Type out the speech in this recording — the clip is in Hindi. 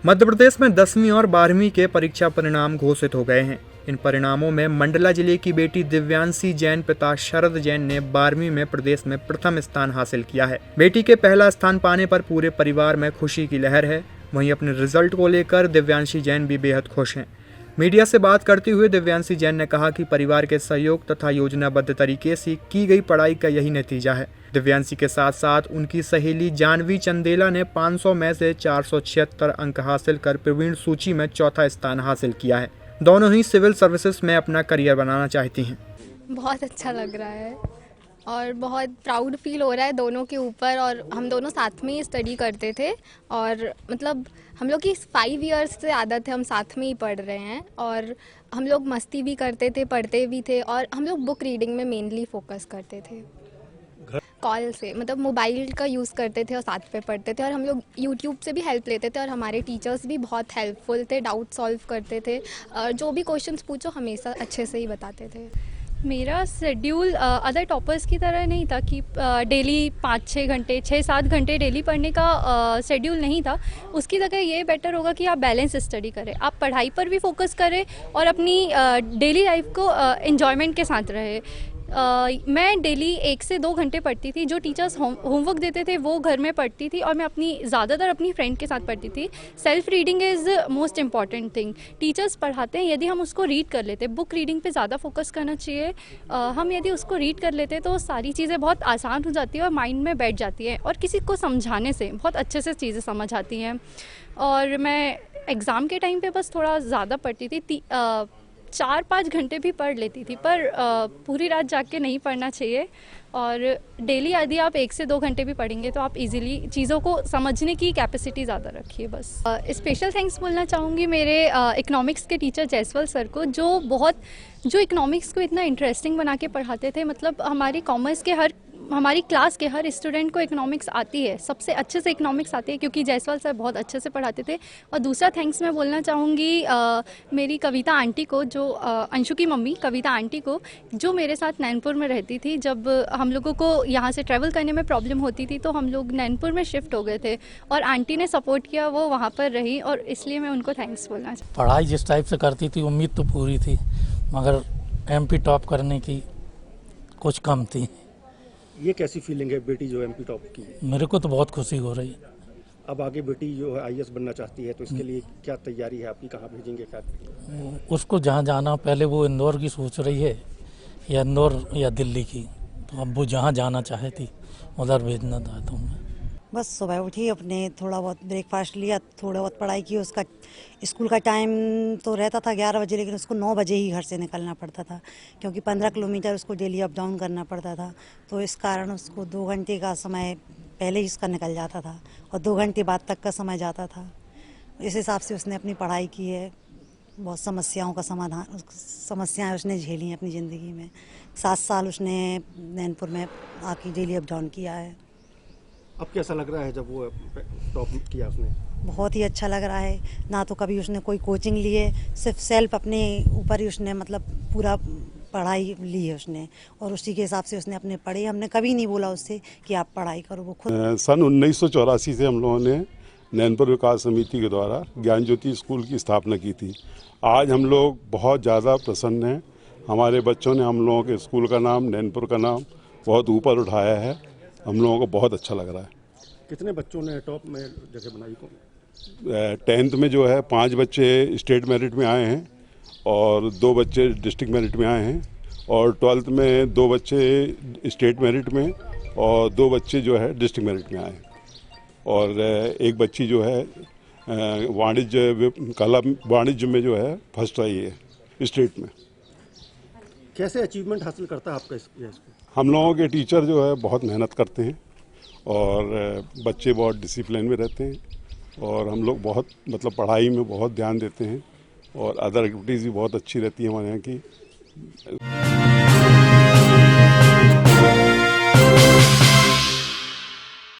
मध्य प्रदेश में 10वीं और 12वीं के परीक्षा परिणाम घोषित हो गए हैं। इन परिणामों में मंडला जिले की बेटी दिव्यांशी जैन पिता शरद जैन ने 12वीं में प्रदेश में प्रथम स्थान हासिल किया है। बेटी के पहला स्थान पाने पर पूरे परिवार में खुशी की लहर है। वहीं अपने रिजल्ट को लेकर दिव्यांशी जैन भी बेहद खुश हैं। मीडिया से बात करते हुए दिव्यांशी जैन ने कहा कि परिवार के सहयोग तथा योजनाबद्ध तरीके से की गई पढ़ाई का यही नतीजा है। दिव्यांशी के साथ साथ उनकी सहेली जानवी चंदेला ने 500 में से 476 अंक हासिल कर प्रवीण सूची में चौथा स्थान हासिल किया है। दोनों ही सिविल सर्विसेज में अपना करियर बनाना चाहती हैं। बहुत अच्छा लग रहा है और बहुत प्राउड फील हो रहा है दोनों के ऊपर। और हम दोनों साथ में ही स्टडी करते थे और मतलब हम लोग की 5 इयर्स से आदत है, हम साथ में ही पढ़ रहे हैं और हम लोग मस्ती भी करते थे, पढ़ते भी थे और हम लोग बुक रीडिंग में मेनली फोकस करते थे। कॉल से मतलब मोबाइल का यूज़ करते थे और साथ पे पढ़ते थे और हम लोग यूट्यूब से भी हेल्प लेते थे और हमारे टीचर्स भी बहुत हेल्पफुल थे, डाउट सॉल्व करते थे और जो भी क्वेश्चंस पूछो हमेशा अच्छे से ही बताते थे। मेरा शेड्यूल अदर टॉपर्स की तरह नहीं था कि डेली 5-6 घंटे 6-7 घंटे डेली पढ़ने का शेड्यूल नहीं था। उसकी जगह ये बेटर होगा कि आप बैलेंस स्टडी करें, आप पढ़ाई पर भी फोकस करें और अपनी डेली लाइफ को एन्जॉयमेंट के साथ रहे। मैं डेली 1 से 2 घंटे पढ़ती थी। जो टीचर्स होमवर्क देते थे वो घर में पढ़ती थी और मैं ज़्यादातर अपनी फ्रेंड के साथ पढ़ती थी। Self reading is most important thing. Teachers पढ़ाते हैं, यदि हम उसको रीड कर लेते, बुक रीडिंग पे ज़्यादा फोकस करना चाहिए। हम यदि उसको रीड कर लेते तो सारी चीज़ें बहुत आसान हो जाती है और माइंड में बैठ जाती है और किसी को समझाने से बहुत अच्छे से चीज़ें समझ आती हैं। और मैं एग्ज़ाम के टाइम पे बस थोड़ा ज़्यादा पढ़ती थी, 4-5 घंटे भी पढ़ लेती थी, पर पूरी रात जाग के नहीं पढ़ना चाहिए। और डेली यदि आप 1 से 2 घंटे भी पढ़ेंगे तो आप इजीली चीज़ों को समझने की कैपेसिटी ज़्यादा रखिए बस। स्पेशल थैंक्स बोलना चाहूँगी मेरे इकोनॉमिक्स के टीचर जयसवाल सर को, जो इकोनॉमिक्स को इतना इंटरेस्टिंग बना के पढ़ाते थे। मतलब हमारी क्लास के हर स्टूडेंट को इकोनॉमिक्स आती है, सबसे अच्छे से इकोनॉमिक्स आती है क्योंकि जयसवाल सर बहुत अच्छे से पढ़ाते थे। और दूसरा थैंक्स मैं बोलना चाहूँगी मेरी कविता आंटी को, जो अंशु की मम्मी कविता आंटी को, जो मेरे साथ नैनपुर में रहती थी। जब हम लोगों को यहाँ से ट्रैवल करने में प्रॉब्लम होती थी तो हम लोग नैनपुर में शिफ्ट हो गए थे और आंटी ने सपोर्ट किया, वो वहाँ पर रही और इसलिए मैं उनको थैंक्स बोलना चाहती। पढ़ाई जिस टाइप से करती थी उम्मीद तो पूरी थी, मगर MP टॉप करने की कुछ कम थी। ये कैसी फीलिंग है बेटी जो MP टॉप की? मेरे को तो बहुत खुशी हो रही है। अब आगे बेटी जो है IAS बनना चाहती है तो इसके लिए क्या तैयारी है आपकी, कहाँ भेजेंगे क्या? उसको जहाँ जाना, पहले वो इंदौर की सोच रही है या इंदौर या दिल्ली की, तो अब वो जहाँ जाना चाहती उधर भेजना चाहता हूँ मैं। बस सुबह उठी, अपने थोड़ा बहुत ब्रेकफास्ट लिया, थोड़ा बहुत पढ़ाई की। उसका स्कूल का टाइम तो रहता था 11 बजे, लेकिन उसको 9 बजे ही घर से निकलना पड़ता था क्योंकि 15 किलोमीटर उसको डेली अप डाउन करना पड़ता था। तो इस कारण उसको 2 घंटे का समय पहले ही उसका निकल जाता था और 2 घंटे बाद तक का समय जाता था। इस हिसाब से उसने अपनी पढ़ाई की है। बहुत समस्याएं उसने झेली हैं अपनी ज़िंदगी में। 7 साल उसने नैनपुर में आके डेली अप डाउन किया है। अब कैसा लग रहा है जब वो टॉप किया उसने? बहुत ही अच्छा लग रहा है। ना तो कभी उसने कोई कोचिंग ली है, सिर्फ सेल्फ अपने ऊपर ही उसने मतलब पूरा पढ़ाई ली है उसने और उसी के हिसाब से उसने अपने पढ़े। हमने कभी नहीं बोला उससे कि आप पढ़ाई करो, वो खुद। सन 1984 से हम लोगों ने नैनपुर विकास समिति के द्वारा ज्ञान ज्योति स्कूल की स्थापना की थी। आज हम लोग बहुत ज़्यादा प्रसन्न हैं। हमारे बच्चों ने हम लोगों के स्कूल का नाम, नैनपुर का नाम बहुत ऊपर उठाया है। हम लोगों को बहुत अच्छा लग रहा है। कितने बच्चों ने टॉप में जगह बनाई को? 10th में जो है 5 बच्चे स्टेट मेरिट में आए हैं और 2 बच्चे डिस्ट्रिक्ट मेरिट में आए हैं और 12th में 2 बच्चे स्टेट मेरिट में और 2 बच्चे जो है डिस्ट्रिक्ट मेरिट में आए हैं और एक बच्ची जो है वाणिज्य में जो है फर्स्ट आई है स्टेट में। कैसे अचीवमेंट हासिल करता है आपका इसको? हम लोगों के टीचर जो है बहुत मेहनत करते हैं और बच्चे बहुत डिसिप्लिन में रहते हैं और हम लोग बहुत मतलब पढ़ाई में बहुत ध्यान देते हैं और अदर एक्टिविटीज़ भी बहुत अच्छी रहती है हमारे यहाँ की।